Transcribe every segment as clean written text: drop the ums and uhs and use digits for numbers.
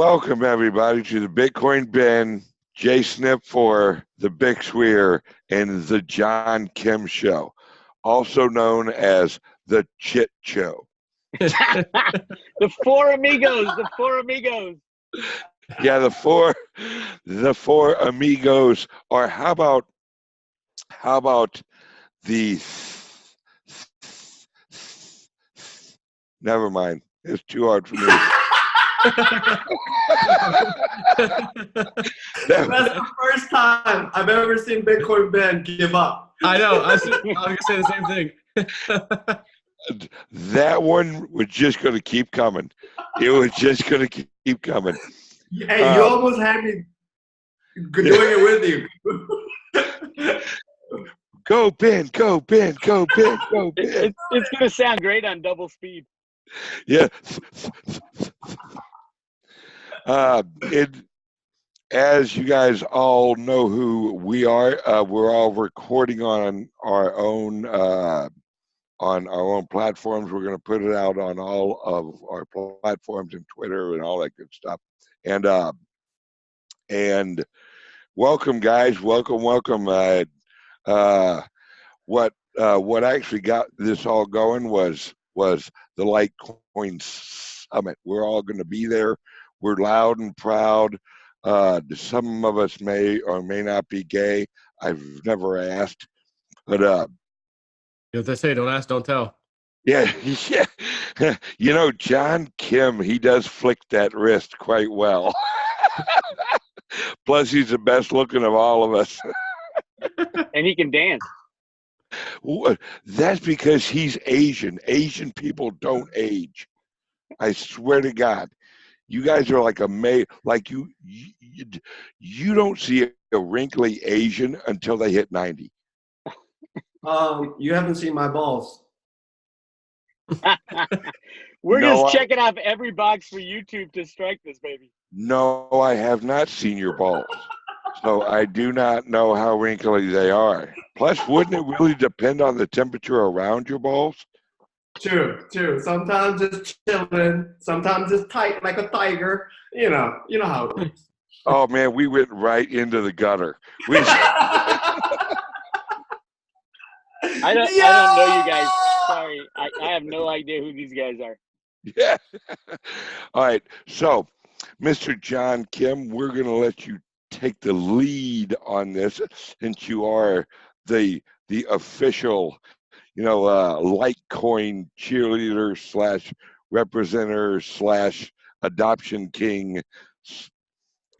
Welcome everybody to the Bitcoin Ben, Jay Snip for the Bix Weir and the John Kim Show, also known as the Chit Show. The four amigos. The four amigos. Yeah, the four amigos. Or how about the? Never mind. It's too hard for me. That's the first time I've ever seen Bitcoin Ben give up. I know. I was going to say the same thing. That one was just going to keep coming. It was just going to keep coming. Hey, you almost had me doing it with you. Go Ben, go Ben, go Ben, go Ben. It's going to sound great on double speed. Yeah. As you guys all know who we are, we're all recording on our own platforms. We're going to put it out on all of our platforms and Twitter and all that good stuff. And welcome, guys. Welcome. What actually got this all going was the Litecoin Summit. We're all going to be there. We're loud and proud. Some of us may or may not be gay. I've never asked, but As they say, don't ask, don't tell. yeah. You know, John Kim, he does flick that wrist quite well. Plus, he's the best looking of all of us. And he can dance. That's because he's Asian. Asian people don't age. I swear to God. You guys are like you don't see a wrinkly Asian until they hit 90. You haven't seen my balls. We're just checking off every box for YouTube to strike this baby. No, I have not seen your balls. So I do not know how wrinkly they are. Plus, wouldn't it really depend on the temperature around your balls? True. Sometimes it's chilling. Sometimes it's tight like a tiger. You know how it works. Oh man, we went right into the gutter. I don't know you guys. Sorry, I have no idea who these guys are. Yeah. All right. So, Mr. John Kim, we're going to let you take the lead on this, since you are the official, Litecoin cheerleader / representative / adoption king,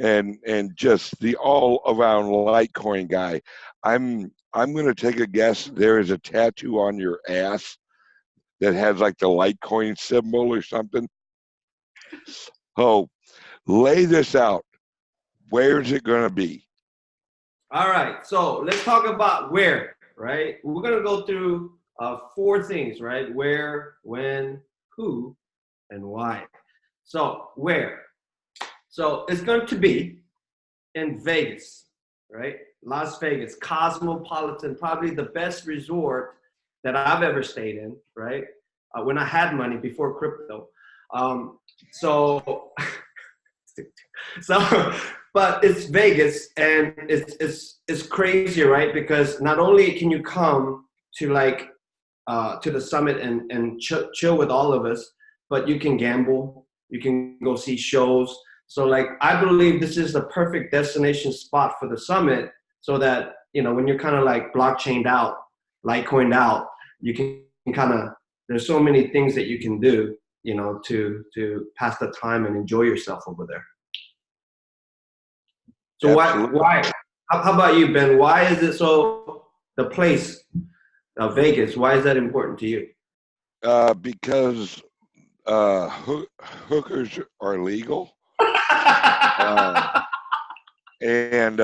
and just the all around Litecoin guy. I'm going to take a guess. There is a tattoo on your ass that has like the Litecoin symbol or something. Oh, lay this out. Where is it going to be? All right, so let's talk about where, right? We're going to go through 4 things, right? Where, when, who, and why. So where? So it's going to be in Vegas, right? Las Vegas, cosmopolitan, probably the best resort that I've ever stayed in, right? When I had money before crypto. But it's Vegas, and it's crazy, right? Because not only can you come to to the summit and chill with all of us, but you can gamble, you can go see shows. So I believe this is the perfect destination spot for the summit, so that when you're kind of blockchained out, Litecoined out, you can kind of, there's so many things that you can do, to pass the time and enjoy yourself over there. So why? How about you, Ben? Why is it the place of Vegas, why is that important to you? Because hookers are legal. And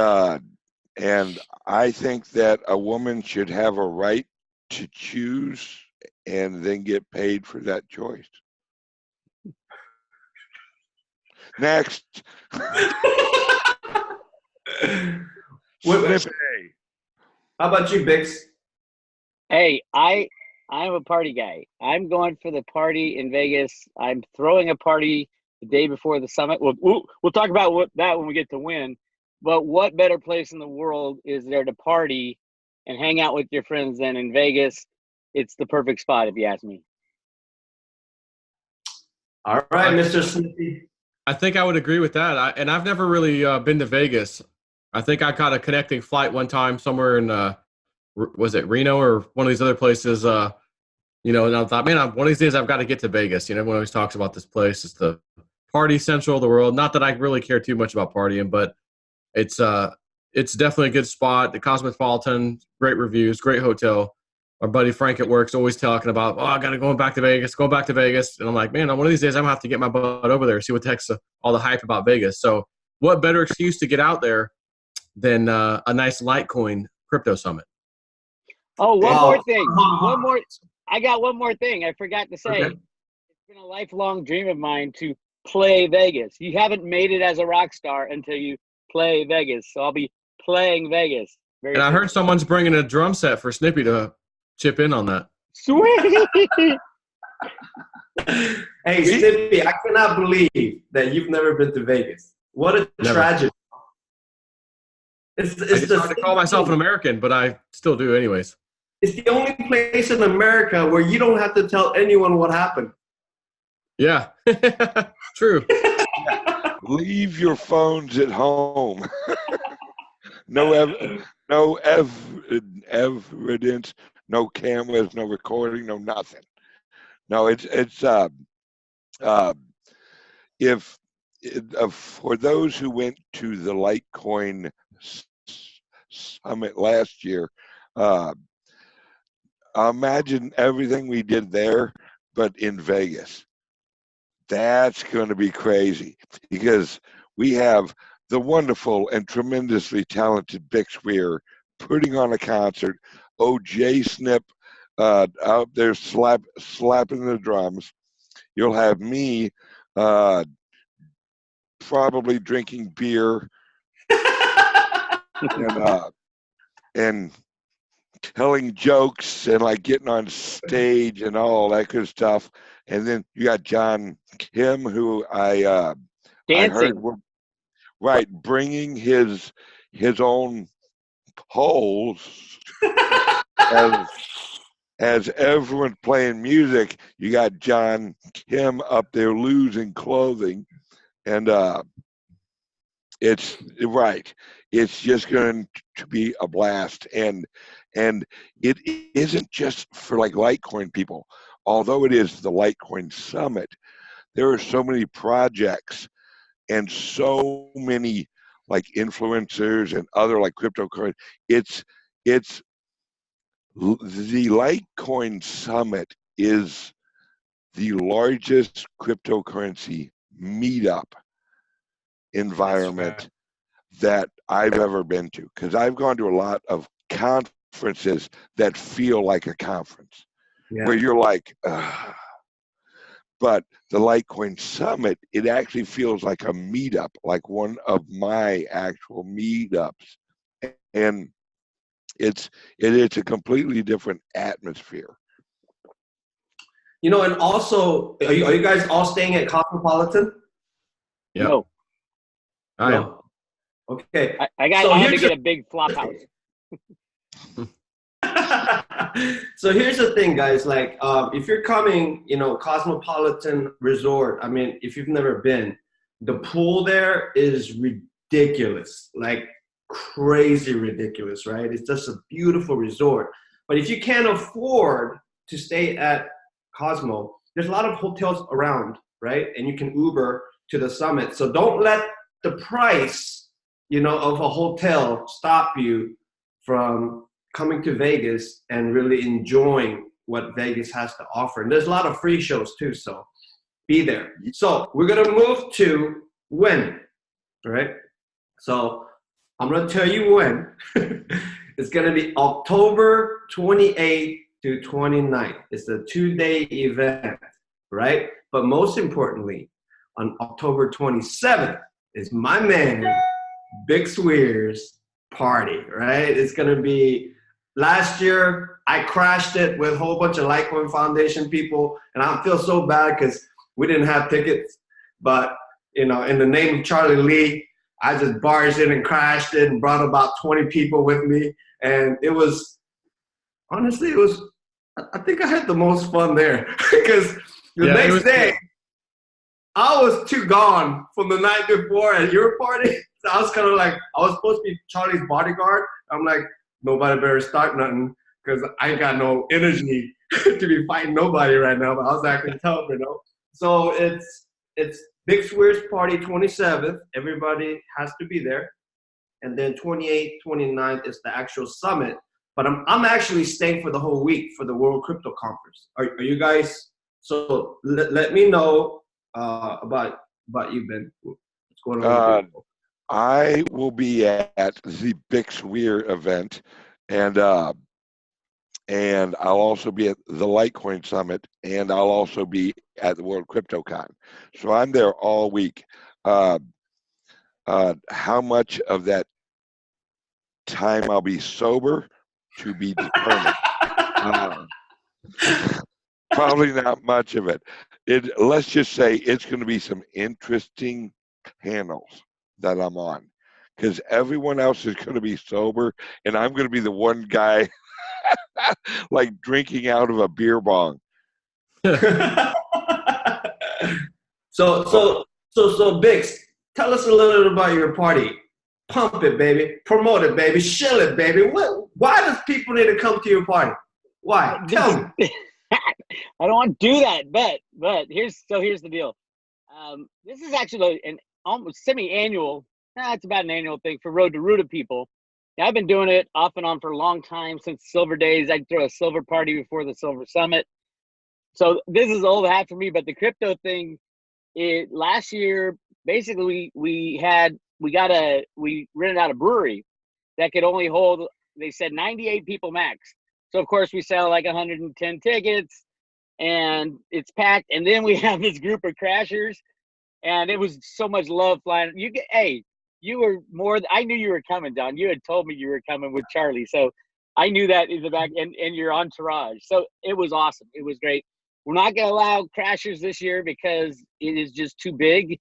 I think that a woman should have a right to choose and then get paid for that choice. Next. Snippy. How about you, Bix? Hey, I'm a party guy. I'm going for the party in Vegas. I'm throwing a party the day before the summit. We'll talk about that when we get to win. But what better place in the world is there to party and hang out with your friends than in Vegas? It's the perfect spot, if you ask me. All right, Mr. Snippy. I think I would agree with that. And I've never really been to Vegas. I think I caught a connecting flight one time somewhere in, was it Reno or one of these other places? You know, and I thought, man, one of these days I've got to get to Vegas. You know, everyone always talks about this place. It's the party central of the world. Not that I really care too much about partying, but it's definitely a good spot. The Cosmopolitan, great reviews, great hotel. Our buddy Frank at work's always talking about, I got to go back to Vegas. And I'm like, man, one of these days I'm going to have to get my butt over there and see what the heck's all the hype about Vegas. So what better excuse to get out there than a nice Litecoin crypto summit? Oh, one more thing. I got one more thing I forgot to say. Okay. It's been a lifelong dream of mine to play Vegas. You haven't made it as a rock star until you play Vegas. So I'll be playing Vegas. And I heard someone's bringing a drum set for Snippy to chip in on that. Sweet. Hey, Snippy, I cannot believe that you've never been to Vegas. What a tragedy. It's hard to call myself an American, but I still do anyways. It's the only place in America where you don't have to tell anyone what happened. Yeah, true. Leave your phones at home. No evidence, no cameras, no recording, no nothing. No, for those who went to the Litecoin summit last year, imagine everything we did there, but in Vegas. That's going to be crazy because we have the wonderful and tremendously talented Weir putting on a concert. J Snip out there slapping the drums. You'll have me probably drinking beer and telling jokes and like getting on stage and all that good stuff. And then you got John Kim, who I heard bringing his own poles as everyone's playing music. You got John Kim up there losing clothing, and it's just going to be a blast. And it isn't just for like Litecoin people. Although it is the Litecoin Summit, there are so many projects and so many like influencers and other like cryptocurrency. It's the Litecoin Summit is the largest cryptocurrency meetup environment that I've ever been to, because I've gone to a lot of conferences that feel like a conference. Yeah. Where you're like, but the Litecoin Summit, it actually feels like a meetup, like one of my actual meetups, and it's a completely different atmosphere. You know, and also, are you guys all staying at Cosmopolitan? Yeah. No. I am. Okay. I had to get a big flop house. So here's the thing, guys. Like, if you're coming, Cosmopolitan Resort, I mean, if you've never been, the pool there is ridiculous, like crazy ridiculous, right? It's just a beautiful resort. But if you can't afford to stay at Cosmo, there's a lot of hotels around, right? And you can Uber to the summit. So don't let the price, of a hotel stop you from coming to Vegas and really enjoying what Vegas has to offer. And there's a lot of free shows too, so be there. So we're gonna move to when, right? So I'm gonna tell you when. It's gonna be October 28th to 29th. It's a 2-day event, right? But most importantly, on October 27th is my man, Weir's party, right? It's gonna be, last year, I crashed it with a whole bunch of Litecoin Foundation people, and I feel so bad because we didn't have tickets. But, in the name of Charlie Lee, I just barged in and crashed it and brought about 20 people with me. And it was, honestly, I think I had the most fun there because the next day, I was too gone from the night before at your party. So I was kind of like, I was supposed to be Charlie's bodyguard. I'm like, nobody better start nothing because I ain't got no energy to be fighting nobody right now. But I was acting tough, So it's Big Weir's party 27th. Everybody has to be there. And then 28th, 29th is the actual summit. But I'm actually staying for the whole week for the World Crypto Conference. Are you guys? So let me know about you, Ben. What's going on with you? I will be at the Big Weir event, and I'll also be at the Litecoin Summit, and I'll also be at the World CryptoCon. So I'm there all week. How much of that time I'll be sober to be determined. Probably not much of it. Let's just say it's going to be some interesting panels that I'm on, because everyone else is going to be sober, and I'm going to be the one guy like drinking out of a beer bong. So Bix, tell us a little bit about your party. Pump it, baby. Promote it, baby. Shill it, baby. Why does people need to come to your party? Why? Tell me. I don't want to do that, but here's the deal. This is actually an almost semi-annual. It's about an annual thing for Road to Ruta people. I've been doing it off and on for a long time, since Silver days. I'd throw a silver party before the Silver Summit. So this is old hat for me, but the crypto thing, last year, basically we rented out a brewery that could only hold, they said 98 people max. So of course we sell like 110 tickets and it's packed. And then we have this group of crashers, and it was so much love flying. You were I knew you were coming, Don. You had told me you were coming with Charlie. So I knew that in the back, and your entourage. So it was awesome. It was great. We're not going to allow crashers this year because it is just too big.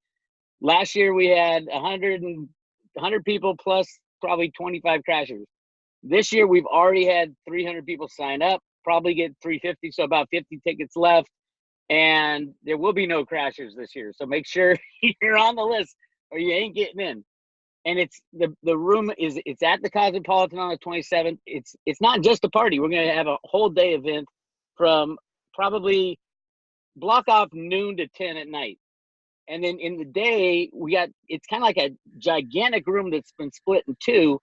Last year we had 100 people plus probably 25 crashers. This year we've already had 300 people sign up, probably get 350, so about 50 tickets left. And there will be no crashers this year. So make sure you're on the list or you ain't getting in. And it's the room it's at the Cosmopolitan on the 27th. It's not just a party. We're going to have a whole day event from probably block off noon to 10 at night. And then in the day, it's kind of like a gigantic room that's been split in two.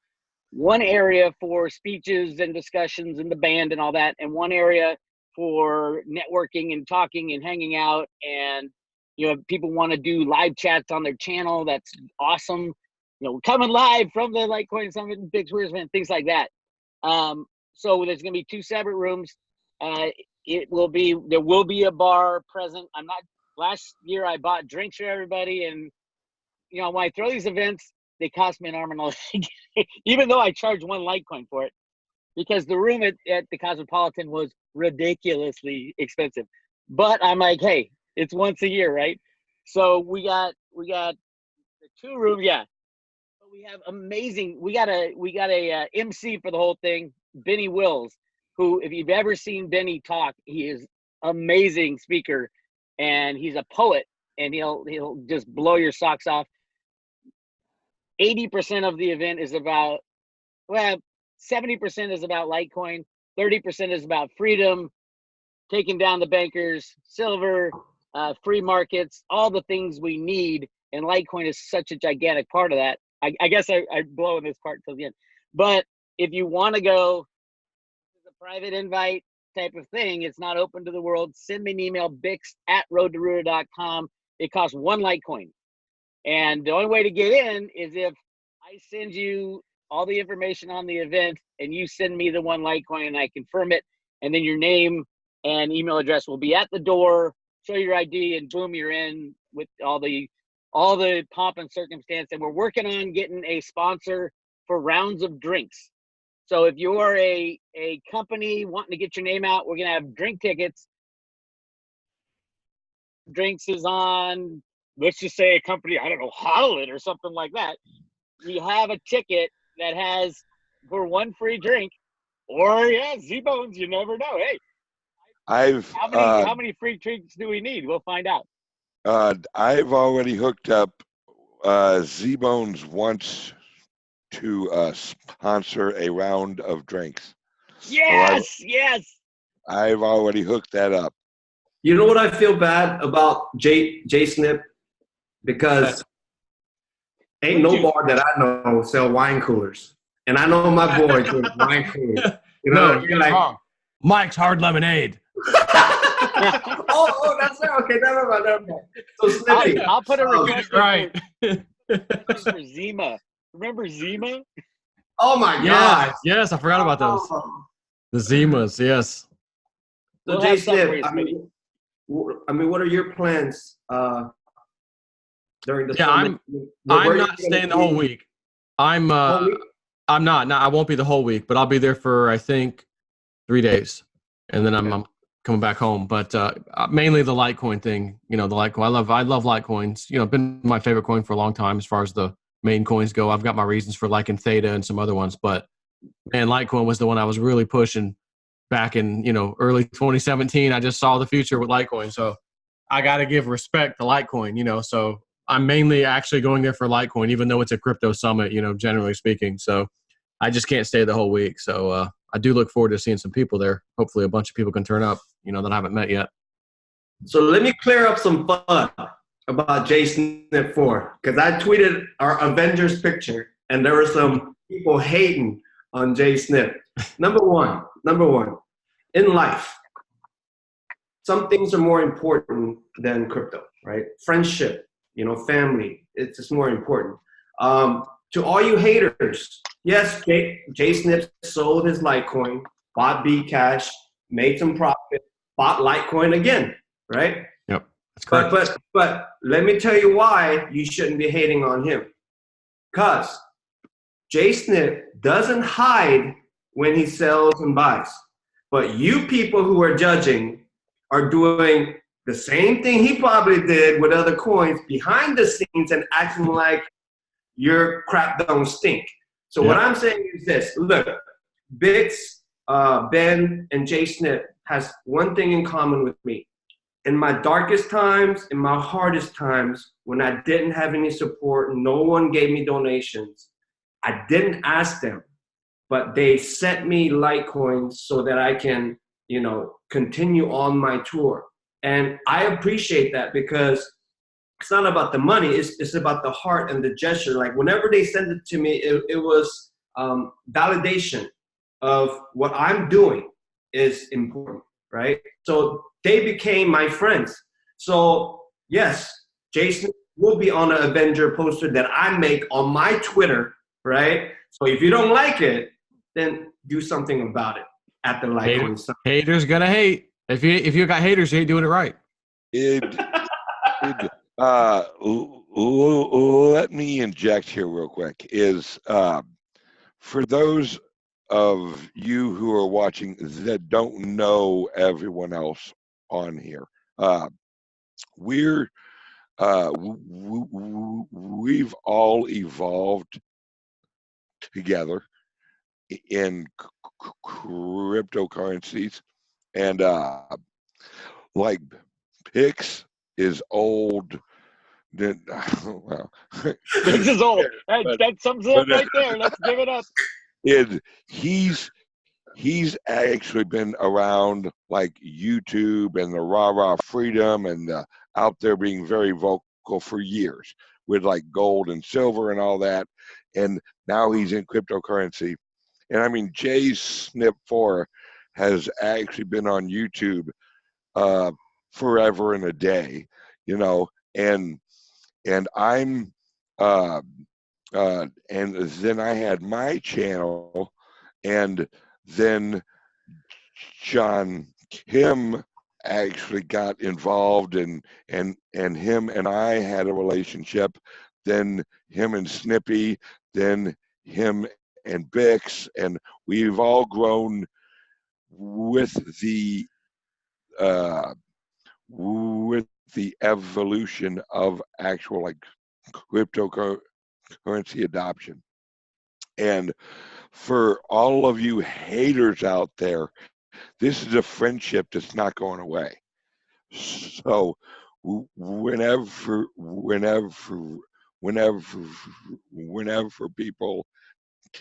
One area for speeches and discussions and the band and all that, and one area for networking and talking and hanging out. And, people want to do live chats on their channel. That's awesome. Coming live from the Litecoin Summit and Big Weir's event, things like that. So there's going to be two separate rooms. There will be a bar present. Last year I bought drinks for everybody, and when I throw these events, they cost me an arm and a leg, even though I charge one Litecoin for it, because the room at the Cosmopolitan was ridiculously expensive. But I'm like, hey, it's once a year, right? So we got the two rooms, yeah. But we have amazing. We got a MC for the whole thing, Benny Wills, who, if you've ever seen Benny talk, he is amazing speaker, and he's a poet, and he'll just blow your socks off. 80% of the event is about, 70% is about Litecoin, 30% is about freedom, taking down the bankers, silver, free markets, all the things we need. And Litecoin is such a gigantic part of that. I guess I'm blowing this part till the end. But if you want to go, it's a private invite type of thing. It's not open to the world. Send me an email, bix@roadtoruta.com. It costs one Litecoin. And the only way to get in is if I send you all the information on the event and you send me the one Litecoin and I confirm it. And then your name and email address will be at the door, show your ID, and boom, you're in with all the pomp and circumstance. And we're working on getting a sponsor for rounds of drinks. So if you are a company wanting to get your name out, we're going to have drink tickets. Drinks is on let's just say a company, I don't know, Holland or something like that. We have a ticket that has for one free drink, or Z-Bones. You never know. Hey, how many free drinks do we need? We'll find out. I've already hooked up. Z-Bones wants to sponsor a round of drinks. Yes, yes. I've already hooked that up. You know what I feel bad about J Snip? Because ain't no bar that I know sell wine coolers. And I know my boy doing wine coolers. You know, you're like, wrong. Mike's Hard Lemonade. oh, that's it. Okay, never mind. So Snippy, I'll put a request right. for Zima. Remember Zima? Oh my God! Yes, I forgot about those. The Zimas, yes. So J Snip, I mean, what are your plans during the summer? I'm not staying the whole week. I'm not. No, I won't be the whole week, but I'll be there for I think 3 days, and then I'm coming back home. But mainly the Litecoin thing. You know, the Litecoin. I love Litecoins. You know, been my favorite coin for a long time as far as the main coins go. I've got my reasons for liking Theta and some other ones, but man, Litecoin was the one I was really pushing back in, early 2017. I just saw the future with Litecoin. So I got to give respect to Litecoin, so I'm mainly actually going there for Litecoin, even though it's a crypto summit, generally speaking. So I just can't stay the whole week. So I do look forward to seeing some people there. Hopefully a bunch of people can turn up, that I haven't met yet. So let me clear up some fun about JSnip 4, because I tweeted our Avengers picture and there were some people hating on JSnip. Number one, in life, some things are more important than crypto, right? Friendship, family, it's just more important. To all you haters, yes, JSnip sold his Litecoin, bought Bcash, made some profit, bought Litecoin again, right? Yep, that's correct. But let me tell you why you shouldn't be hating on him. Because JSnip doesn't hide when he sells and buys. But you people who are judging are doing the same thing he probably did with other coins behind the scenes and acting like your crap don't stink. So what I'm saying is this. Look, Bix, Ben, and JSnip has one thing in common with me. In my darkest times, in my hardest times, when I didn't have any support, no one gave me donations, I didn't ask them, but they sent me Litecoins so that I can, continue on my tour. And I appreciate that because it's not about the money, it's about the heart and the gesture. Like whenever they sent it to me, it was validation of what I'm doing is important, right? So they became my friends. So yes, Jason will be on an Avenger poster that I make on my Twitter, right? So if you don't like it, then do something about it at the Litecoin summit. Haters gonna hate. If you got haters, you ain't doing it right. Let me inject here real quick. For those of you who are watching that don't know everyone else on here, we've all evolved together in cryptocurrencies, and like Pix is old. Well, Pix is old. That sums it up right there. Let's give it up. He's actually been around like YouTube and the rah freedom and out there being very vocal for years with like gold and silver and all that, and now he's in cryptocurrency. And I mean, JSnip 4 has actually been on YouTube forever and a day, and I'm and then I had my channel, and then John Kim actually got involved, and him and I had a relationship, then him and Snippy, then him and Bix, and we've all grown with the the evolution of actual like cryptocurrency adoption. And for all of you haters out there, this is a friendship that's not going away. So whenever people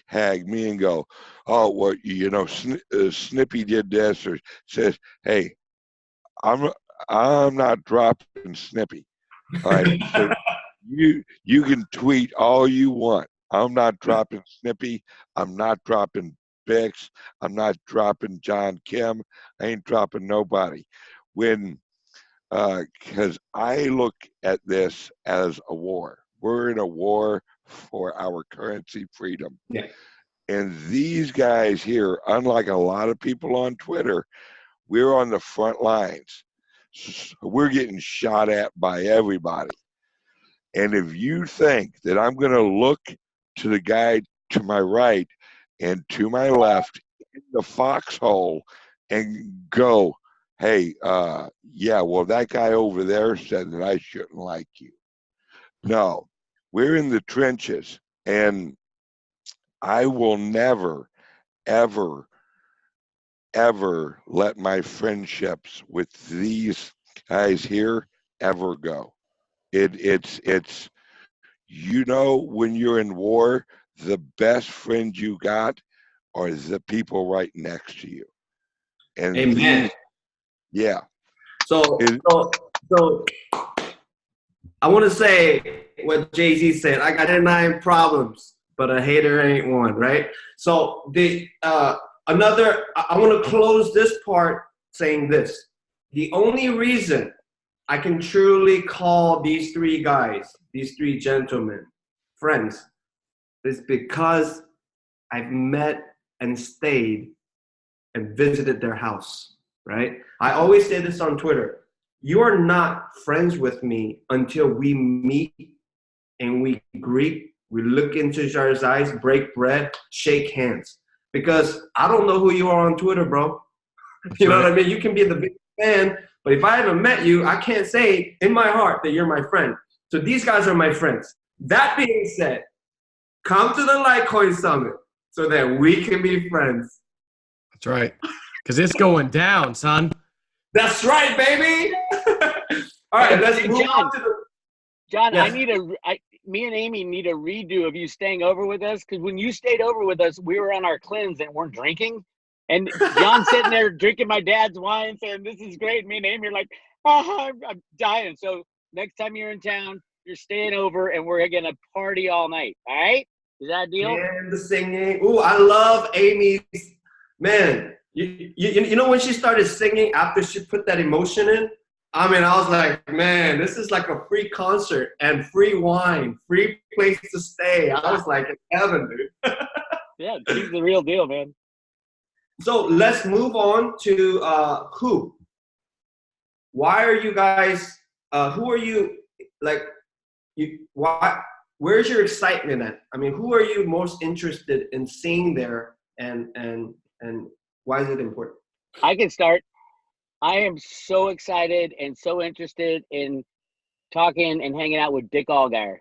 tag me and go, oh, well, you know, Snippy did this, or says, hey, I'm not dropping Snippy. All right, so you can tweet all you want. I'm not dropping Snippy. I'm not dropping Bix. I'm not dropping John Kim. I ain't dropping nobody. Because I look at this as a war. We're in a war for our currency freedom. Yeah. And these guys here, unlike a lot of people on Twitter, we're on the front lines. So we're getting shot at by everybody. And if you think that I'm going to look to the guy to my right and to my left in the foxhole and go, hey, yeah, well, that guy over there said that I shouldn't like you. No, we're in the trenches, and I will never, ever, ever let my friendships with these guys here ever go. It's you know, when you're in war, the best friend you got are the people right next to you. And Amen. Yeah. So I want to say what Jay-Z said. I got 9 problems, but a hater ain't one, right? So I want to close this part saying this. The only reason I can truly call these 3 guys, these 3 gentlemen, friends, is because I've met and stayed and visited their house, right? I always say this on Twitter. You are not friends with me until we meet and we greet, we look into each other's eyes, break bread, shake hands. Because I don't know who you are on Twitter, bro. You know what I mean? You can be the big fan, but if I haven't met you, I can't say in my heart that you're my friend. So these guys are my friends. That being said, come to the Litecoin Summit so that we can be friends. That's right. Because it's going down, son. That's right, baby. All right, let's move on to the... John, yes. Me and Amy need a redo of you staying over with us, because when you stayed over with us, we were on our cleanse and weren't drinking. And John's sitting there drinking my dad's wine, saying, this is great. Me and Amy are like, oh, I'm dying. So next time you're in town, you're staying over and we're going to party all night. All right? Is that a deal? And the singing. Ooh, I love Amy's. Man, you know when she started singing after she put that emotion in? I mean, I was like, man, this is like a free concert and free wine, free place to stay. I was like, in heaven, dude. Yeah, she's the real deal, man. So let's move on to who. Why are you guys, who are you, like, where's your excitement at? I mean, who are you most interested in seeing there, and why is it important? I can start. I am so excited and so interested in talking and hanging out with Dick Allgaier.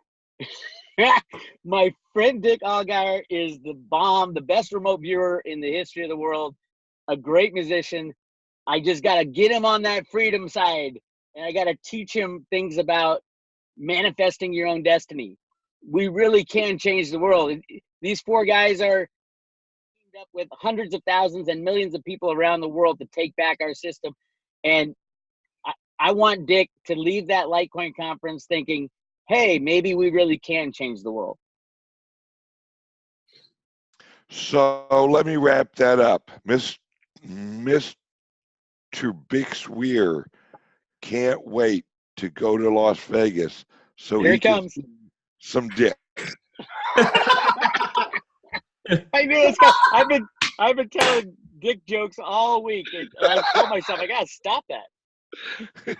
My friend Dick Allgaier is the bomb, the best remote viewer in the history of the world, a great musician. I just got to get him on that freedom side, and I got to teach him things about manifesting your own destiny. We really can change the world. These 4 guys are teamed up with hundreds of thousands and millions of people around the world to take back our system. And I want Dick to leave that Litecoin conference thinking, hey, maybe we really can change the world. So let me wrap that up. Mr. Bix Weir can't wait to go to Las Vegas so Here he comes. can see some dick. I knew this guy. I've been telling Dick jokes all week. I told myself I gotta stop that.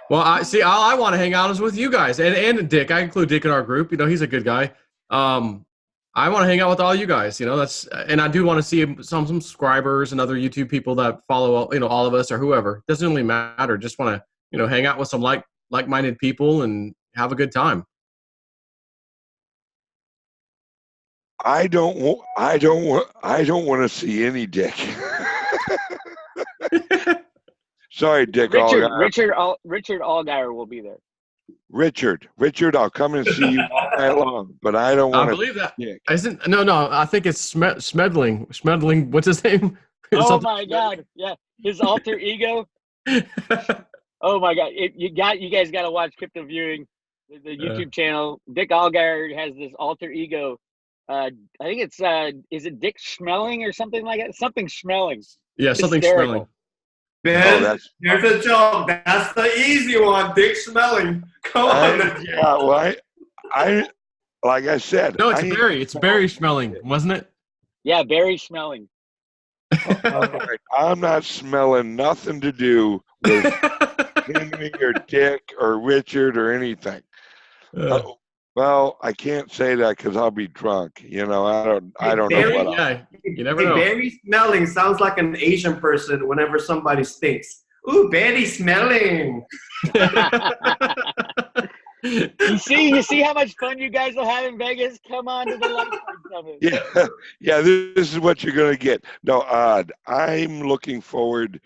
Well, all I want to hang out is with you guys and Dick. I include Dick in our group. You know, he's a good guy. I want to hang out with all you guys. You know, and I do want to see some subscribers and other YouTube people that follow, you know, all of us or whoever. Doesn't really matter. Just want to, you know, hang out with some like-minded people and have a good time. I don't want to see any dick. Sorry, Dick. Richard Allgaier will be there. Richard, I'll come and see you all night long, but I don't want I to. believe that. Dick. Isn't no. I think it's Smedling. What's his name? Oh my God! Yeah, his alter ego. Oh my God! You guys got to watch Crypto Viewing, the YouTube channel. Dick Allgaier has this alter ego. I think it's is it Dick Schmelling or something like that? Something Schmelling. Yeah, something Hysterical. Schmelling. Ben, here's a joke. That's the easy one. Dick Smelling. Come on. Yeah, well, I like I said. No, it's Barry. It's Barry Schmelling, wasn't it? Yeah, Barry Schmelling. Right. I'm not smelling nothing to do with Henry or Dick or Richard or anything. Well, I can't say that because I'll be drunk. You know, I don't know what. Yeah, you never know. Barry Smelling sounds like an Asian person whenever somebody stinks. Ooh, Barry Smelling. You see how much fun you guys will have in Vegas? Come on to the Litecoin Summit. Yeah. This is what you're gonna get. No, I'm looking forward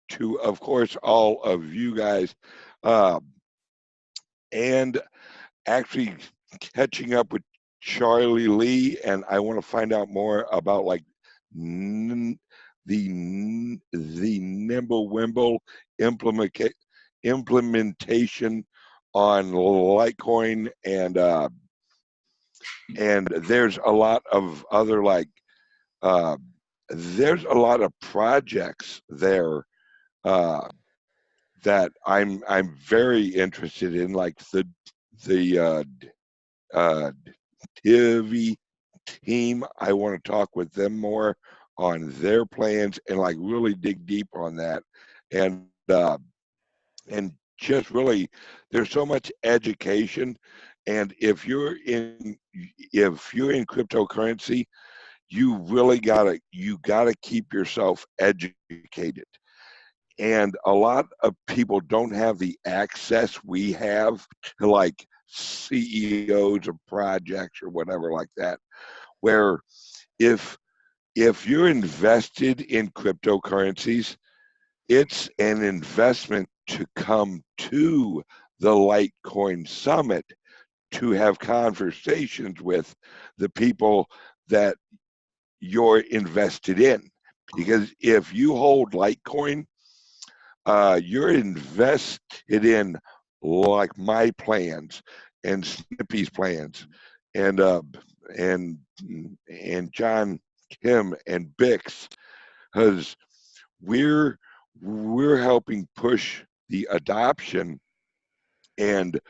to, of course, all of you guys, and actually catching up with Charlie Lee, and I want to find out more about like the Nimblewimble implementation on Litecoin, and there's a lot of other there's a lot of projects there that I'm very interested in, like the TV team. I want to talk with them more on their plans and like really dig deep on that, and just really, there's so much education, and if you're in cryptocurrency, you really gotta keep yourself educated. And a lot of people don't have the access we have to like CEOs of projects or whatever like that, where if you're invested in cryptocurrencies, it's an investment to come to the Litecoin Summit to have conversations with the people that you're invested in. Because if you hold Litecoin, you're invested in like my plans and Snippy's plans and John Kim and Bix, because we're helping push the adoption, and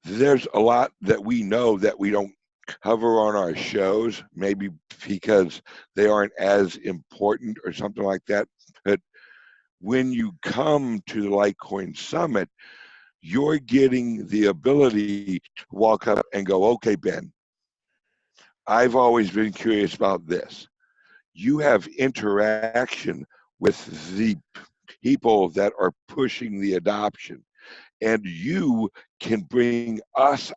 there's a lot that we know that we don't cover on our shows, maybe because they aren't as important or something like that. But when you come to the Litecoin Summit, you're getting the ability to walk up and go, okay, Ben, I've always been curious about this. You have interaction with the people that are pushing the adoption, and you can bring us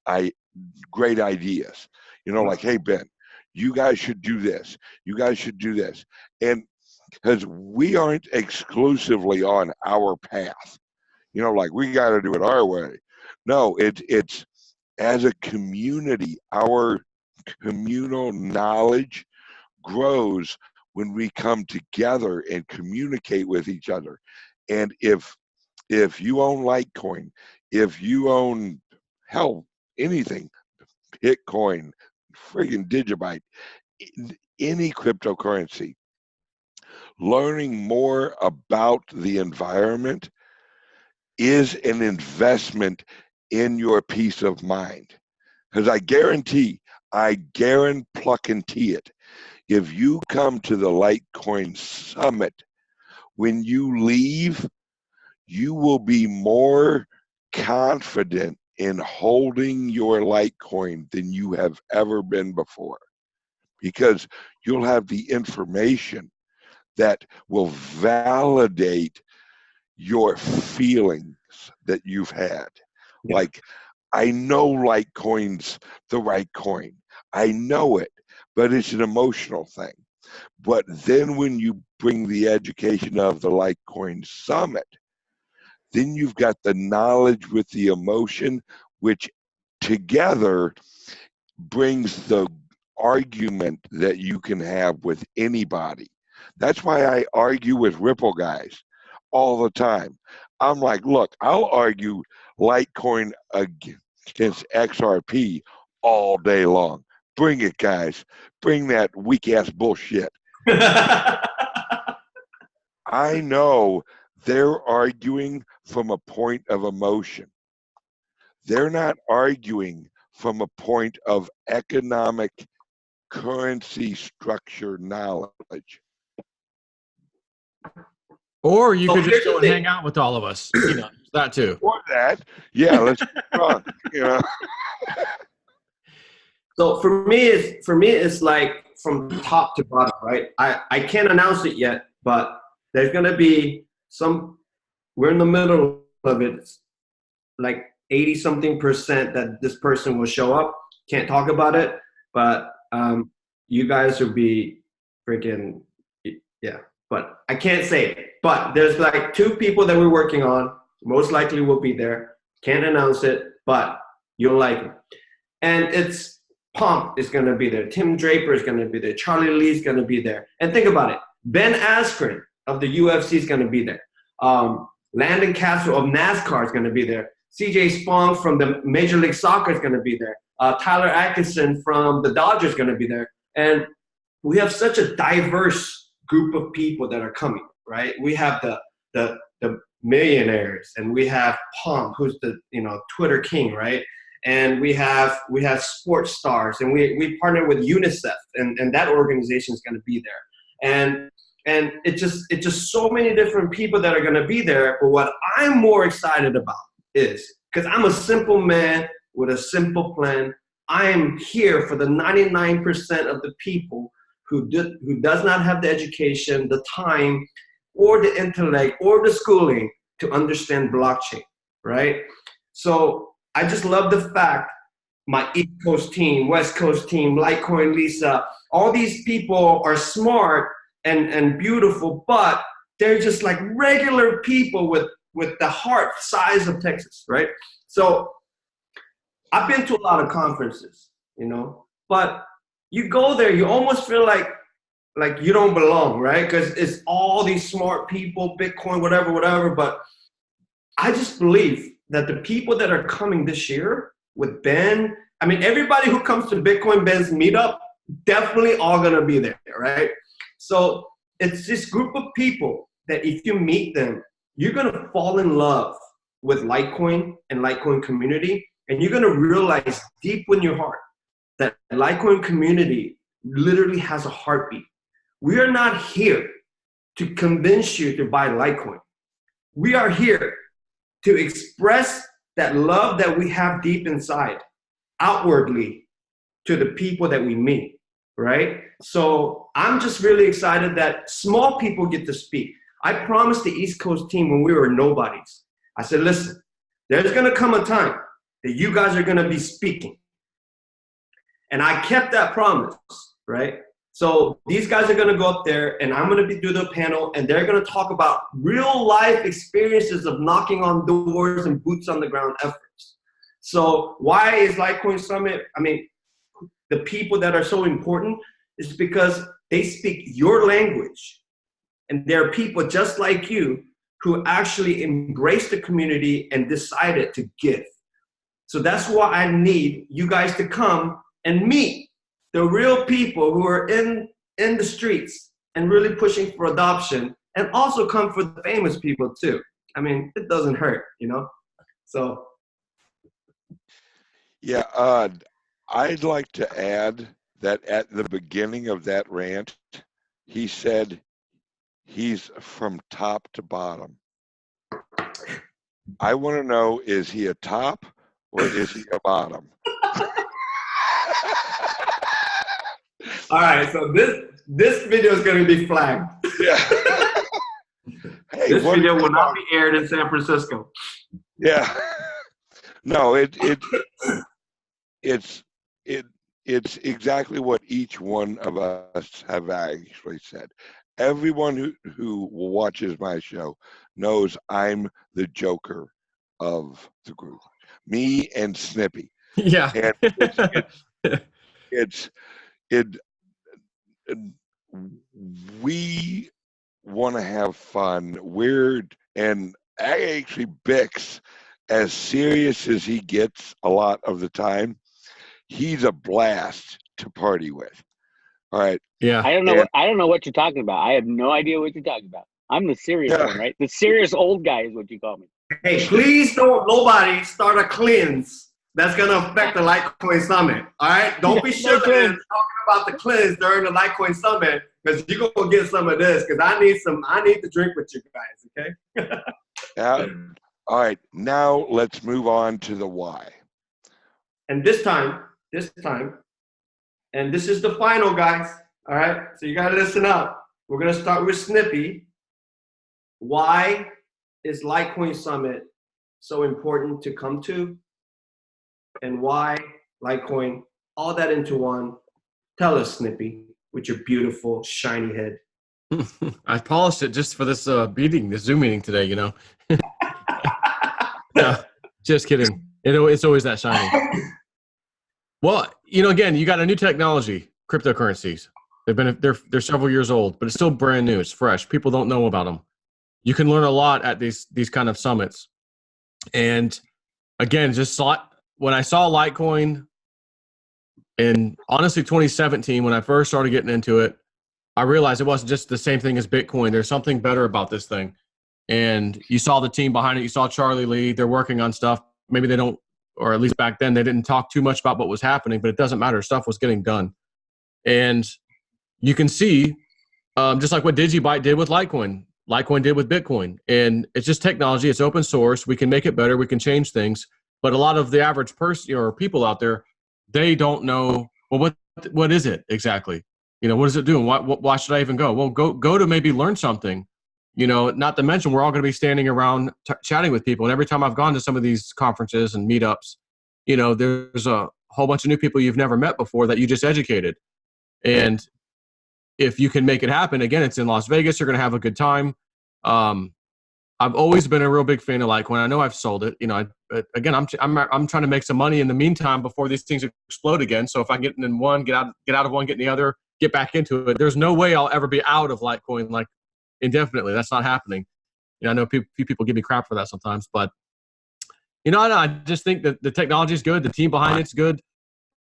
great ideas. You know, like, hey, Ben, you guys should do this. You guys should do this. And because we aren't exclusively on our path, you know, like we got to do it our way. No, it's as a community, our communal knowledge grows when we come together and communicate with each other. And if you own Litecoin, if you own anything, Bitcoin, friggin' Digibyte, any cryptocurrency, learning more about the environment is an investment in your peace of mind. Because I guarantee it, if you come to the Litecoin Summit, when you leave, you will be more confident in holding your Litecoin than you have ever been before, because you'll have the information that will validate your feelings emotions that you've had. Yeah. Like, I know Litecoin's the right coin. I know it, but it's an emotional thing. But then when you bring the education of the Litecoin Summit, then you've got the knowledge with the emotion, which together brings the argument that you can have with anybody. That's why I argue with Ripple guys all the time. I'm like, look, I'll argue Litecoin against XRP all day long. Bring it, guys. Bring that weak ass bullshit. I know they're arguing from a point of emotion. They're not arguing from a point of economic currency structure knowledge. Or you could here's just go the and thing. hang out with all of us. You know, that too. Or that, yeah, let's get drunk, you know. So for me, it's like from top to bottom, right? I can't announce it yet, but there's gonna be some. We're in the middle of it. It's like 80-something% that this person will show up. Can't talk about it, but you guys will be freaking, yeah. But I can't say it. But there's like 2 people that we're working on. Most likely will be there. Can't announce it, but you'll like it. And it's Pump is going to be there. Tim Draper is going to be there. Charlie Lee is going to be there. And think about it. Ben Askren of the UFC is going to be there. Landon Castro of NASCAR is going to be there. CJ Spong from the Major League Soccer is going to be there. Tyler Atkinson from the Dodgers is going to be there. And we have such a diverse group of people that are coming, right? We have the millionaires, and we have Pump, who's the Twitter king, right? And we have sports stars, and we partner with UNICEF, and that organization is going to be there. And it's just so many different people that are going to be there. But what I'm more excited about is, because I'm a simple man with a simple plan, I am here for the 99% of the people who does not have the education, the time, or the intellect, or the schooling to understand blockchain, right? So I just love the fact my East Coast team, West Coast team, Litecoin Lisa, all these people are smart and beautiful, but they're just like regular people with the heart size of Texas, right? So I've been to a lot of conferences, but you go there, you almost feel like you don't belong, right? Because it's all these smart people, Bitcoin, whatever. But I just believe that the people that are coming this year with Ben, I mean, everybody who comes to Bitcoin Ben's meetup, definitely all gonna be there, right? So it's this group of people that if you meet them, you're gonna fall in love with Litecoin and Litecoin community, and you're gonna realize deep in your heart that Litecoin community literally has a heartbeat. We are not here to convince you to buy Litecoin. We are here to express that love that we have deep inside outwardly to the people that we meet, right? So I'm just really excited that small people get to speak. I promised the East Coast team when we were nobodies, I said, listen, there's gonna come a time that you guys are gonna be speaking. And I kept that promise, right? So these guys are gonna go up there, and I'm gonna do the panel, and they're gonna talk about real life experiences of knocking on doors and boots on the ground efforts. So why is Litecoin Summit, I mean, the people that are so important is because they speak your language. And there are people just like you who actually embrace the community and decided to give. So that's why I need you guys to come and meet the real people who are in the streets and really pushing for adoption, and also come for the famous people too. I mean, it doesn't hurt, So. Yeah, I'd like to add that at the beginning of that rant, he said he's from top to bottom. I want to know, is he a top or is he a bottom? All right, so this video is going to be flagged. Yeah. Hey, this video will not be aired in San Francisco. Yeah. No, it's it it's exactly what each one of us have actually said. Everyone who watches my show knows I'm the joker of the group. Me and Snippy. Yeah. And it's it we want to have fun. Weird and actually Bix, as serious as he gets a lot of the time, he's a blast to party with. All right. Yeah. I don't know what you're talking about. I have no idea what you're talking about. I'm the serious Yeah. one, right? The serious old guy is what you call me. Hey, please don't nobody start a cleanse that's gonna affect the Litecoin Summit. All right, don't be shy talking about the cleanse during the Litecoin Summit because you're gonna get some of this. Because I need to drink with you guys. Okay. Yeah. All right. Now let's move on to the why. And this time, and this is the final, guys. All right, so you gotta listen up. We're gonna start with Snippy. Why is Litecoin Summit so important to come to? And why Litecoin? All that into one. Tell us, Snippy, with your beautiful, shiny head. I polished it just for this this Zoom meeting today, you know. No, just kidding. It's always that shiny. Well, you know, again, you got a new technology, cryptocurrencies. They're several years old, but it's still brand new. It's fresh. People don't know about them. You can learn a lot at these kind of summits. And again, when I saw Litecoin in honestly 2017, when I first started getting into it, I realized it wasn't just the same thing as Bitcoin. There's something better about this thing. And you saw the team behind it. You saw Charlie Lee. They're working on stuff. Maybe they don't, or at least back then, they didn't talk too much about what was happening, but it doesn't matter. Stuff was getting done. And you can see, just like what DigiByte did with Litecoin, Litecoin did with Bitcoin. And it's just technology. It's open source. We can make it better. We can change things. But a lot of the average person or people out there, they don't know, well, what is it exactly? You know, what is it doing? Why should I even go? Well, go to maybe learn something. You know, not to mention we're all going to be standing around chatting with people. And every time I've gone to some of these conferences and meetups, you know, there's a whole bunch of new people you've never met before that you just educated. And if you can make it happen, again, it's in Las Vegas. You're going to have a good time. I've always been a real big fan of Litecoin. I know I've sold it. You know, again, I'm trying to make some money in the meantime before these things explode again. So if I get in one, get out of one, get in the other, get back into it. There's no way I'll ever be out of Litecoin like indefinitely. That's not happening. You know, I know few people give me crap for that sometimes, but you know, I just think that the technology is good. The team behind it's good.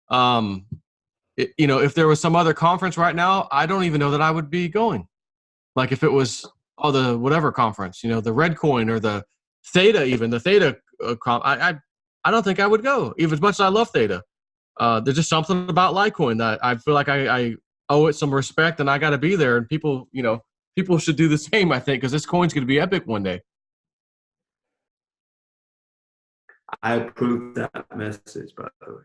You know, if there was some other conference right now, I don't even know that I would be going. Like if it was the whatever conference, you know, the Red Coin or the Theta, even the Theta I don't think I would go, even as much as I love Theta. There's just something about Litecoin that I feel like I owe it some respect, and I got to be there. And people, you know, people should do the same, I think, because this coin's going to be epic one day. I approve that message, by the way.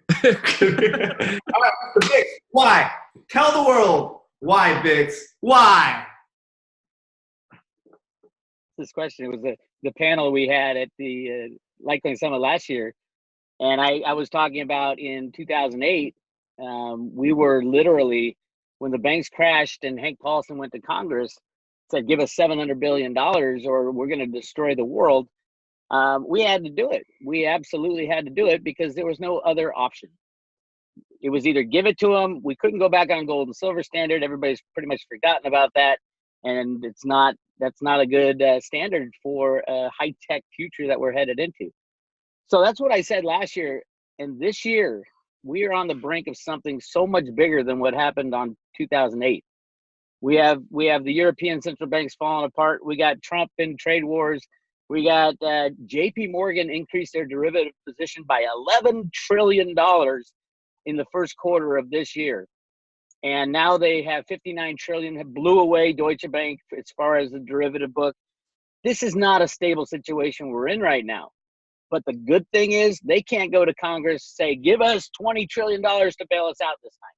All right, Bix, why? Tell the world why, Bix. Why? This question, it was the panel we had at the Litecoin Summit last year, and I was talking about in 2008. We were literally, when the banks crashed and Hank Paulson went to Congress, said, "Give us $700 billion, or we're going to destroy the world." We had to do it. We absolutely had to do it because there was no other option. It was either give it to them. We couldn't go back on gold and silver standard. Everybody's pretty much forgotten about that, and that's not a good standard for a high-tech future that we're headed into. So that's what I said last year. And this year, we are on the brink of something so much bigger than what happened on 2008. We have the European central banks falling apart. We got Trump in trade wars. We got JP Morgan increased their derivative position by $11 trillion in the first quarter of this year. And now they have 59 trillion, blew away Deutsche Bank as far as the derivative book. This is not a stable situation we're in right now. But the good thing is they can't go to Congress, say, give us $20 trillion to bail us out this time.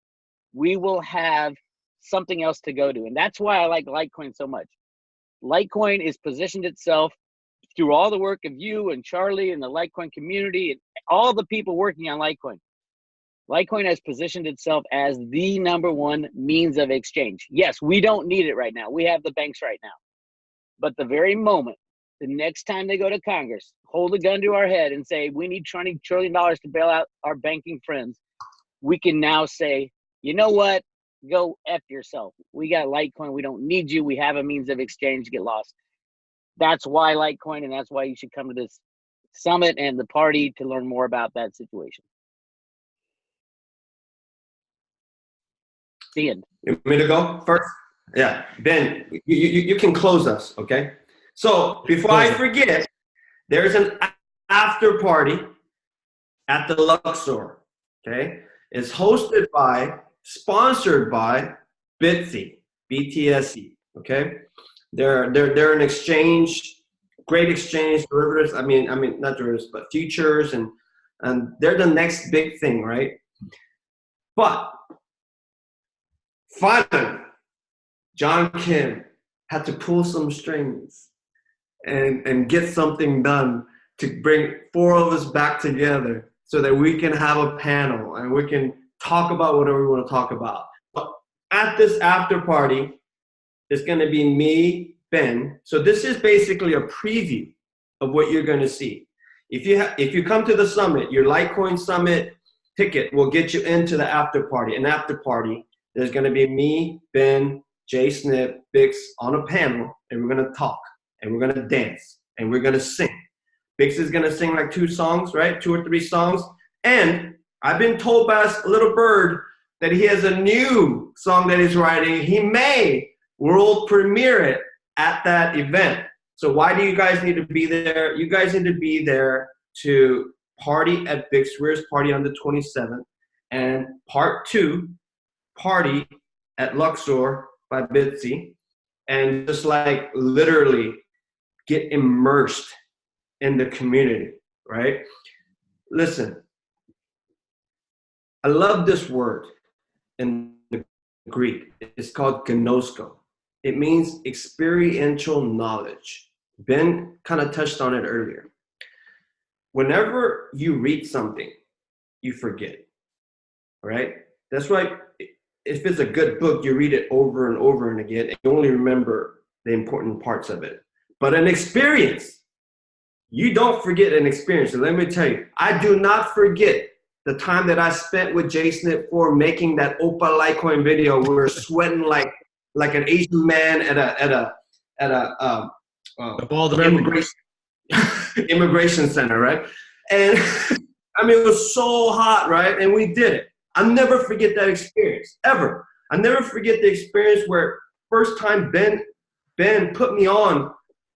We will have something else to go to. And that's why I like Litecoin so much. Litecoin is positioned itself through all the work of you and Charlie and the Litecoin community and all the people working on Litecoin, Litecoin has positioned itself as the #1 means of exchange. Yes, we don't need it right now. We have the banks right now. But the very moment, the next time they go to Congress, hold a gun to our head and say, we need $20 trillion to bail out our banking friends, we can now say, you know what? Go F yourself. We got Litecoin. We don't need you. We have a means of exchange. Get lost. That's why Litecoin, and that's why you should come to this summit and the party to learn more about that situation. The end. You want me to go first? Yeah, Ben, you can close us, okay? So before I forget, there's an after party at the Luxor, okay? It's hosted by, sponsored by Bitsy, BTSE, okay? They're an exchange, great exchange, derivatives. I mean not derivatives, but futures, and they're the next big thing, right? But finally, John Kim had to pull some strings and get something done to bring 4 of us back together so that we can have a panel and we can talk about whatever we want to talk about. But at this after party, it's going to be me, Ben. So this is basically a preview of what you're going to see. If you come to the summit, your Litecoin summit ticket will get you into the after party. An after party, there's going to be me, Ben, Jay Snip, Bix on a panel, and we're going to talk, and we're going to dance, and we're going to sing. Bix is going to sing like 2 songs, right? 2 or 3 songs. And I've been told by a little bird that he has a new song that he's writing. He may world premiere it at that event. So why do you guys need to be there? You guys need to be there to party at Bix Weir's party on the 27th, and part 2, party at Luxor by Bitsy, and just like literally get immersed in the community, right? Listen, I love this word in the Greek. It's called gnosko. It means experiential knowledge. Ben kind of touched on it earlier. Whenever you read something, you forget, right? That's why if it's a good book, you read it over and over and again, and you only remember the important parts of it. But an experience, you don't forget an experience. And let me tell you, I do not forget the time that I spent with Jay Snip for making that Opa Litecoin video. We were sweating like an Asian man at a immigration center, right? And I mean, it was so hot, right? And we did it. I'll never forget that experience, ever. I'll never forget the experience where first time Ben put me on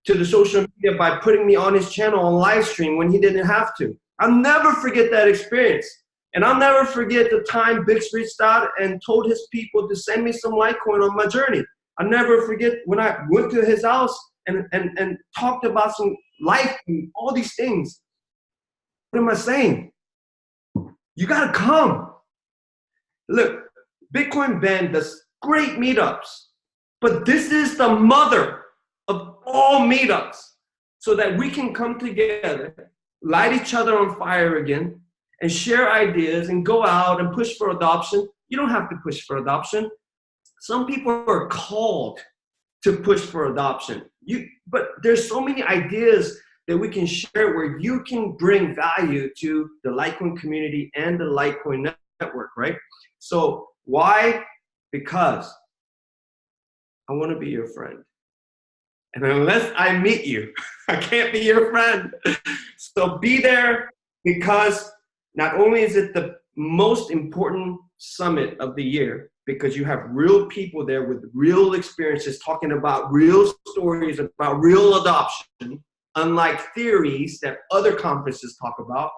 to the social media by putting me on his channel on live stream when he didn't have to. I'll never forget that experience. And I'll never forget the time Bix reached out and told his people to send me some Litecoin on my journey. I'll never forget when I went to his house and talked about some life and all these things. What am I saying? You gotta come. Look, Bitcoin Ben does great meetups, but this is the mother of all meetups so that we can come together, light each other on fire again, and share ideas and go out and push for adoption. You don't have to push for adoption. Some people are called to push for adoption. But there's so many ideas that we can share where you can bring value to the Litecoin community and the Litecoin network, right? So why? Because I want to be your friend. And unless I meet you, I can't be your friend. So be there, because not only is it the most important summit of the year, because you have real people there with real experiences talking about real stories about real adoption, unlike theories that other conferences talk about,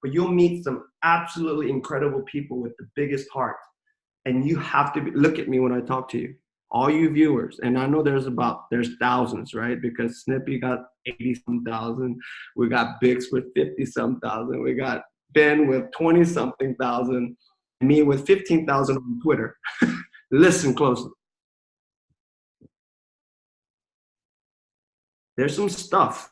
but you'll meet some absolutely incredible people with the biggest heart. And you have to look at me when I talk to you, all you viewers. And I know there's thousands, right? Because Snippy got 80-some thousand. We got Bix with 50-some thousand. We got Ben with 20-something thousand. Me with 15,000 on Twitter. Listen closely. There's some stuff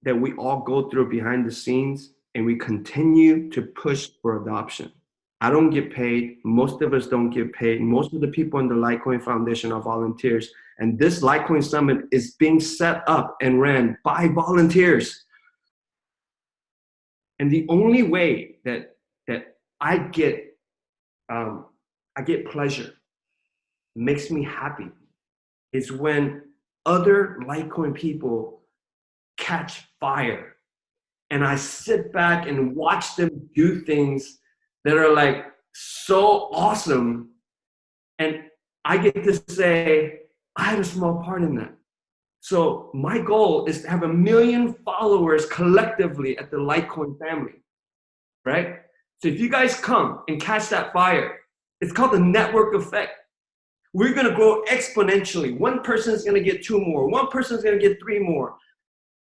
that we all go through behind the scenes, and we continue to push for adoption. I don't get paid. Most of us don't get paid. Most of the people in the Litecoin Foundation are volunteers. And this Litecoin Summit is being set up and ran by volunteers. And the only way that I get pleasure, makes me happy, is when other Litecoin people catch fire. And I sit back and watch them do things that are like so awesome. And I get to say, I had a small part in that. So my goal is to have 1 million followers collectively at the Litecoin family, right? So if you guys come and catch that fire, it's called the network effect. We're gonna grow exponentially. One person's gonna get 2 more. One person's gonna get 3 more.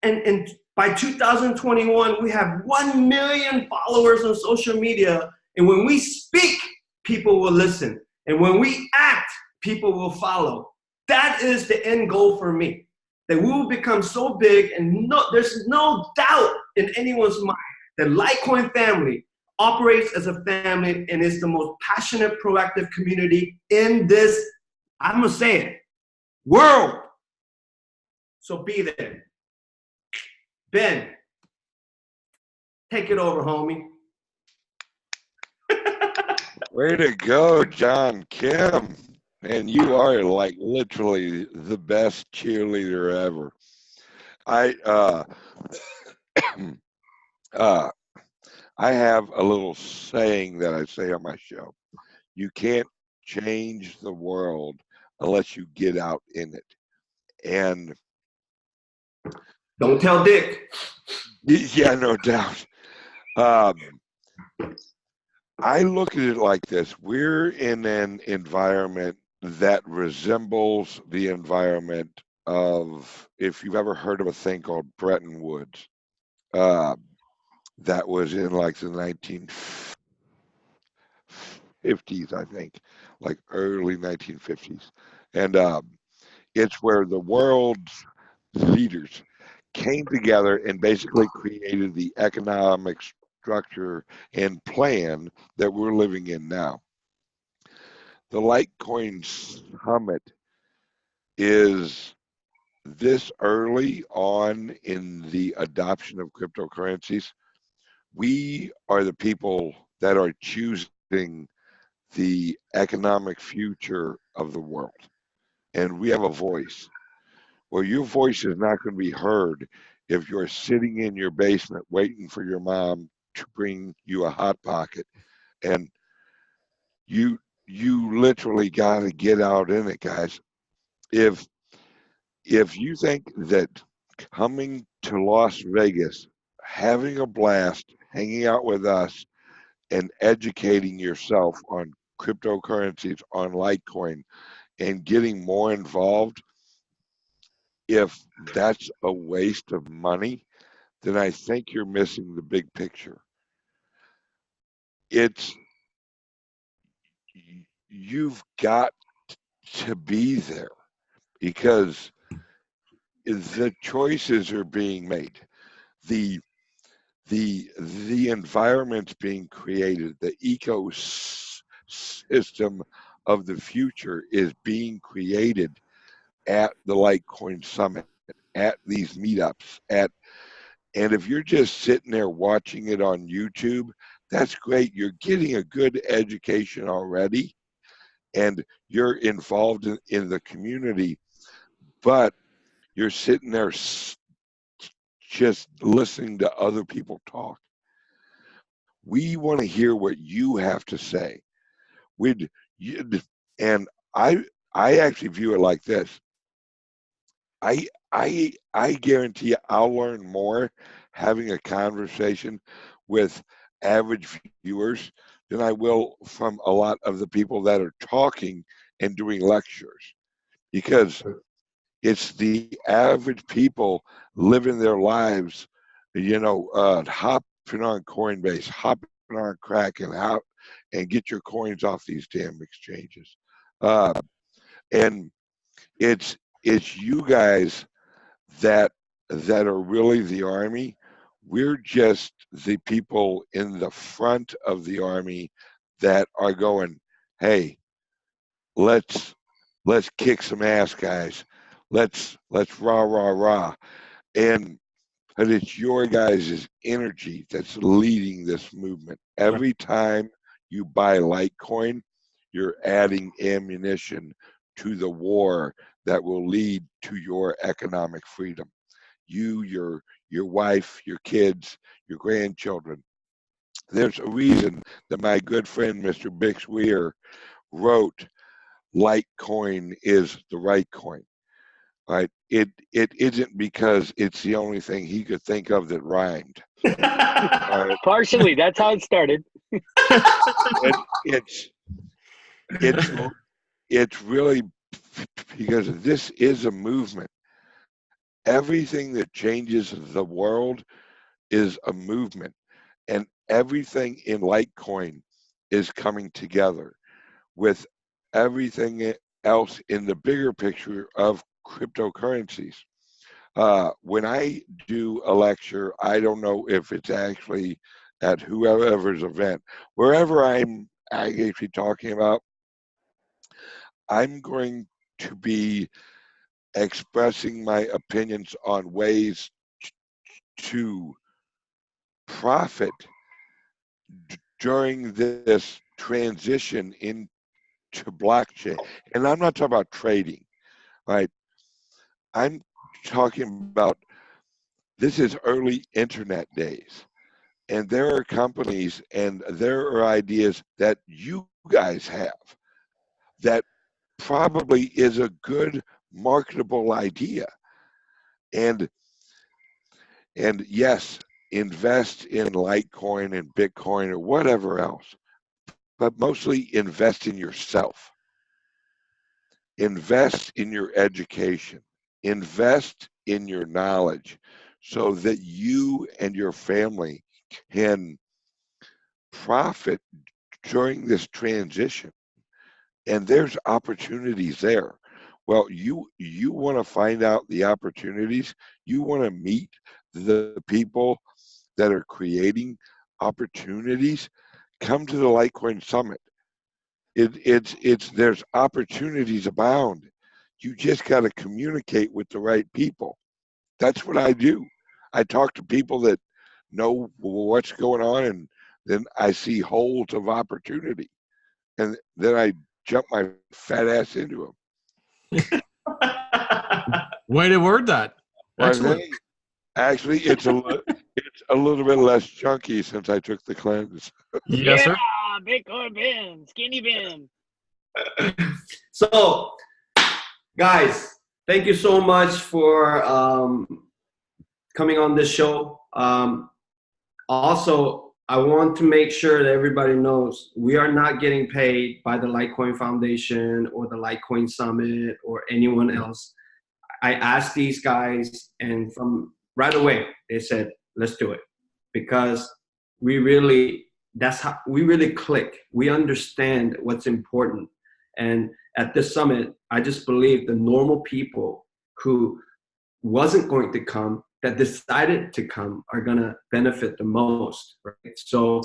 And by 2021, we have 1 million followers on social media. And when we speak, people will listen. And when we act, people will follow. That is the end goal for me. That we will become so big, and there's no doubt in anyone's mind that Litecoin family operates as a family and is the most passionate, proactive community in this, I'm gonna say it, world. So be there. Ben, take it over, homie. Way to go, John Kim. And you are like literally the best cheerleader ever. I have a little saying that I say on my show. You can't change the world unless you get out in it. And don't tell Dick. Yeah, no doubt. I look at it like this. We're in an environment that resembles the environment of, if you've ever heard of a thing called Bretton Woods, that was in like the 1950s, I think, like early 1950s. And it's where the world's leaders came together and basically created the economic structure and plan that we're living in now. The Litecoin Summit is this early on in the adoption of cryptocurrencies. We are the people that are choosing the economic future of the world, and we have a voice. Well, your voice is not going to be heard if you're sitting in your basement waiting for your mom to bring you a hot pocket, and you literally got to get out in it, guys. If you think that coming to Las Vegas, having a blast, hanging out with us, and educating yourself on cryptocurrencies, on Litecoin, and getting more involved, if that's a waste of money, then I think you're missing the big picture. You've got to be there because the choices are being made. The environment's being created. The ecosystem of the future is being created at the Litecoin Summit, at these meetups, and if you're just sitting there watching it on YouTube, that's great. You're getting a good education already, and you're involved in the community, but you're sitting there just listening to other people talk. We want to hear what you have to say. And I actually view it like this. I guarantee I'll learn more having a conversation with average viewers than I will from a lot of the people that are talking and doing lectures, because it's the average people living their lives, hopping on Coinbase, hopping on Kraken, and get your coins off these damn exchanges. And it's you guys that that are really the Army. We're just the people in the front of the Army that are going, hey, let's kick some ass, guys. Let's rah rah rah. And but it's your guys' energy that's leading this movement. Every time you buy Litecoin, you're adding ammunition to the war that will lead to your economic freedom. You, your wife, your kids, your grandchildren. There's a reason that my good friend Mr. Bix Weir wrote Litecoin is the right coin. Right? It isn't because it's the only thing he could think of that rhymed. Partially, that's how it started. It's really because this is a movement. Everything that changes the world is a movement, and everything in Litecoin is coming together with everything else in the bigger picture of cryptocurrencies. When I do a lecture, I don't know if it's actually at whoever's event, wherever I'm actually talking about, I'm going to be expressing my opinions on ways to profit during this transition into blockchain. And I'm not talking about trading, right? I'm talking about this is early internet days. And there are companies and there are ideas that you guys have that probably is a good marketable idea. And yes, invest in Litecoin and Bitcoin or whatever else, but mostly invest in yourself. Invest in your education. Invest in your knowledge so that you and your family can profit during this transition. And there's opportunities there. Well, you want to find out the opportunities. You want to meet the people that are creating opportunities. Come to the Litecoin Summit. It's there's opportunities abound. You just got to communicate with the right people. That's what I do. I talk to people that know what's going on, and then I see holes of opportunity, and then I jump my fat ass into them. Way to word that. Excellent. Actually, it's a little bit less chunky since I took the cleanse. Yes, sir. Bitcoin bin, skinny bin. So, guys, thank you so much for coming on this show. Also, I want to make sure that everybody knows we are not getting paid by the Litecoin Foundation or the Litecoin Summit or anyone else. I asked these guys, and from right away they said, "Let's do it," because we really click. We understand what's important, and at this summit, I just believe the normal people who wasn't going to come, that decided to come, are gonna benefit the most, right? So,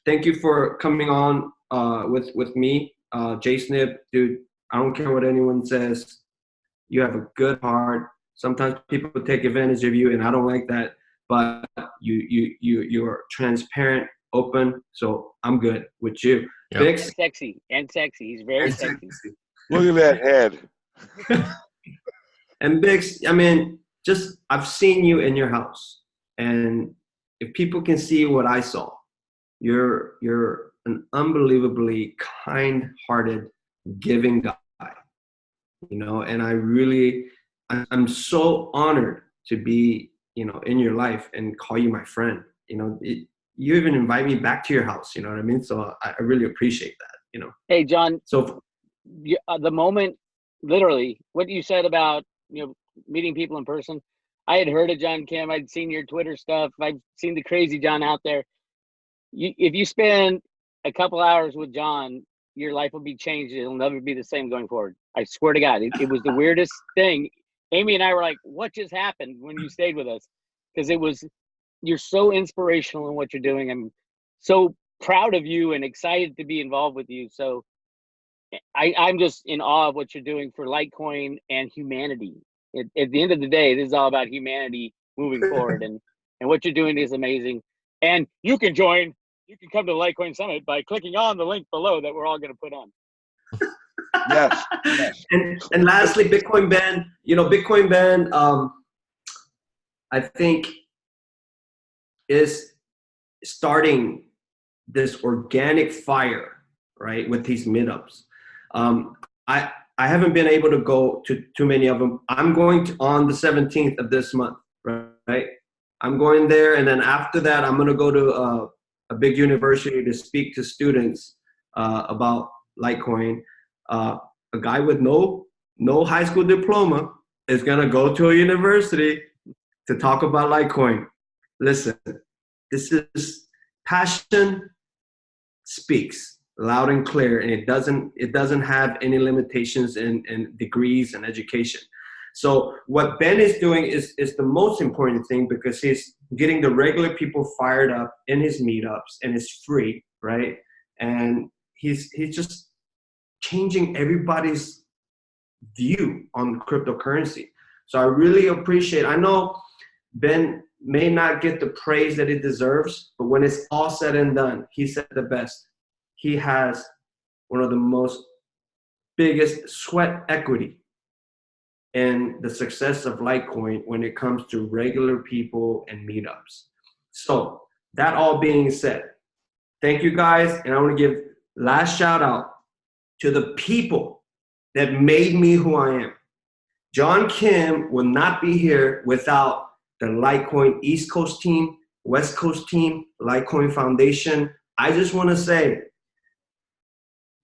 thank you for coming on with me, Snip, dude. I don't care what anyone says. You have a good heart. Sometimes people take advantage of you, and I don't like that. But you're transparent, open. So I'm good with you. Yep. Bix, And sexy. He's very sexy. Look at that head. And Bix, I mean, just I've seen you in your house, and if people can see what I saw, you're an unbelievably kind-hearted, giving guy. You know, and I'm so honored to be, in your life and call you my friend. You even invite me back to your house. You know what I mean? So I really appreciate that. Hey, John. So The moment, literally, what you said about meeting people in person. I had heard of John Kim. I'd seen your Twitter stuff. I've seen the crazy John out there. If you spend a couple hours with John, your life will be changed. It'll never be the same going forward. I swear to God, it was the weirdest thing. Amy and I were like, what just happened when you stayed with us? Because you're so inspirational in what you're doing. I'm so proud of you and excited to be involved with you. So I'm just in awe of what you're doing for Litecoin and humanity. At the end of the day, this is all about humanity moving forward, and what you're doing is amazing. And you can join. You can come to the Litecoin Summit by clicking on the link below that we're all going to put on. Yes. Yes. And lastly, Bitcoin Ben. Bitcoin Ben, I think, is starting this organic fire, right, with these meetups. I haven't been able to go to too many of them. I'm going to on the 17th of this month, right? I'm going there, and then after that, I'm going to go to a big university to speak to students about Litecoin. A guy with no high school diploma is going to go to a university to talk about Litecoin. Listen, this is passion speaks loud and clear, and it doesn't have any limitations in degrees and education. So what Ben is doing is the most important thing, because he's getting the regular people fired up in his meetups, and it's free, right? And he's just changing everybody's view on cryptocurrency. So I really appreciate, I know Ben may not get the praise that he deserves, but when it's all said and done, he said the best. He has one of the most biggest sweat equity in the success of Litecoin when it comes to regular people and meetups. So that all being said, thank you guys. And I want to give last shout out to the people that made me who I am. John Kim will not be here without the Litecoin East Coast team, West Coast team, Litecoin Foundation. I just want to say,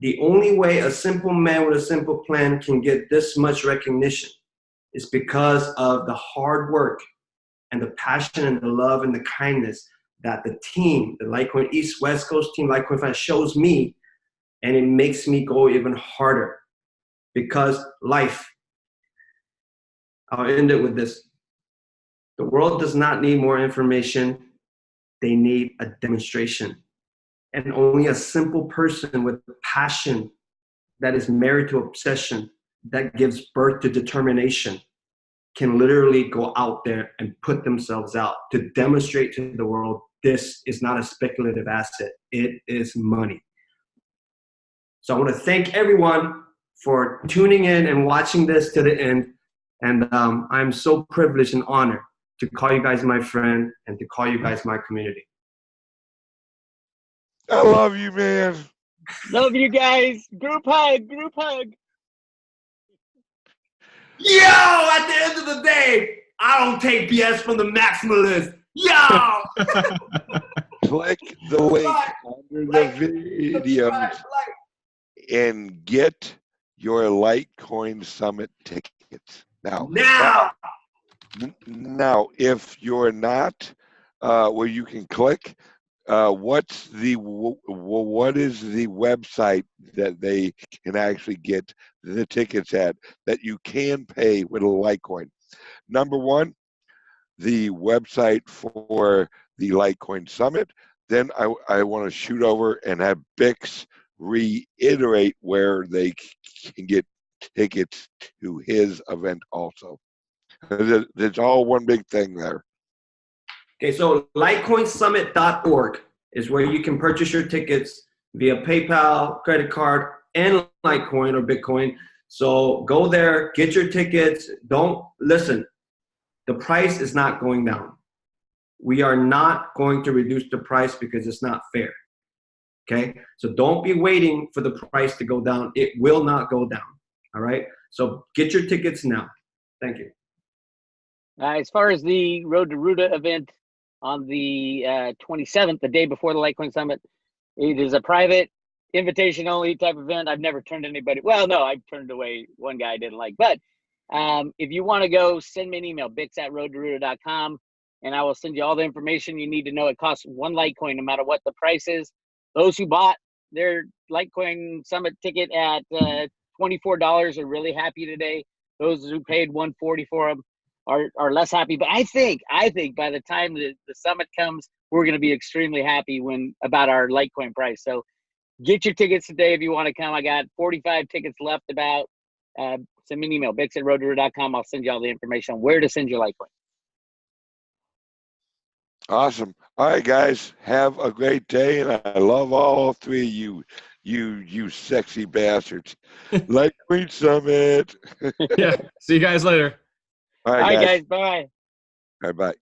the only way a simple man with a simple plan can get this much recognition is because of the hard work and the passion and the love and the kindness that the team, the Litecoin East West Coast team, Litecoin Foundation, shows me, and it makes me go even harder. Because life, I'll end it with this. The world does not need more information. They need a demonstration. And only a simple person with passion that is married to obsession, that gives birth to determination, can literally go out there and put themselves out to demonstrate to the world, this is not a speculative asset. It is money. So I want to thank everyone for tuning in and watching this to the end. And I'm so privileged and honored to call you guys my friend and to call you guys my community. I love you, man. Love you guys. Group hug. Group hug. Yo, at the end of the day, I don't take BS from the maximalist. Yo! Click the link under the video and get your Litecoin Summit tickets. Now, if you're not where you can click, what is the website that they can actually get the tickets at that you can pay with a Litecoin? Number one, the website for the Litecoin Summit. Then I want to shoot over and have Bix reiterate where they can get tickets to his event also. It's all one big thing there. Okay, so litecoinsummit.org is where you can purchase your tickets via PayPal, credit card, and Litecoin or Bitcoin. So go there, get your tickets. Don't listen. The price is not going down. We are not going to reduce the price because it's not fair. Okay, so don't be waiting for the price to go down. It will not go down. All right, so get your tickets now. Thank you. As far as the Road to Ruta event on the 27th, the day before the Litecoin Summit, it is a private, invitation-only type event. I've never turned anybody. Well, no, I've turned away one guy I didn't like. But if you want to go, send me an email, bix@roadtoruta.com, and I will send you all the information you need to know. It costs one Litecoin, no matter what the price is. Those who bought their Litecoin Summit ticket at $24 are really happy today. those who paid 140 for them are less happy. But I think by the time the summit comes, we're going to be extremely happy about our Litecoin price. So get your tickets today if you want to come. I got 45 tickets left about. Send me an email, bix@roadrunner.com. I'll send you all the information on where to send your Litecoin. Awesome. All right, guys, have a great day, and I love all three of you sexy bastards. Litecoin Summit. Yeah. See you guys later. All All right, right, guys. guys. Bye. Bye-bye.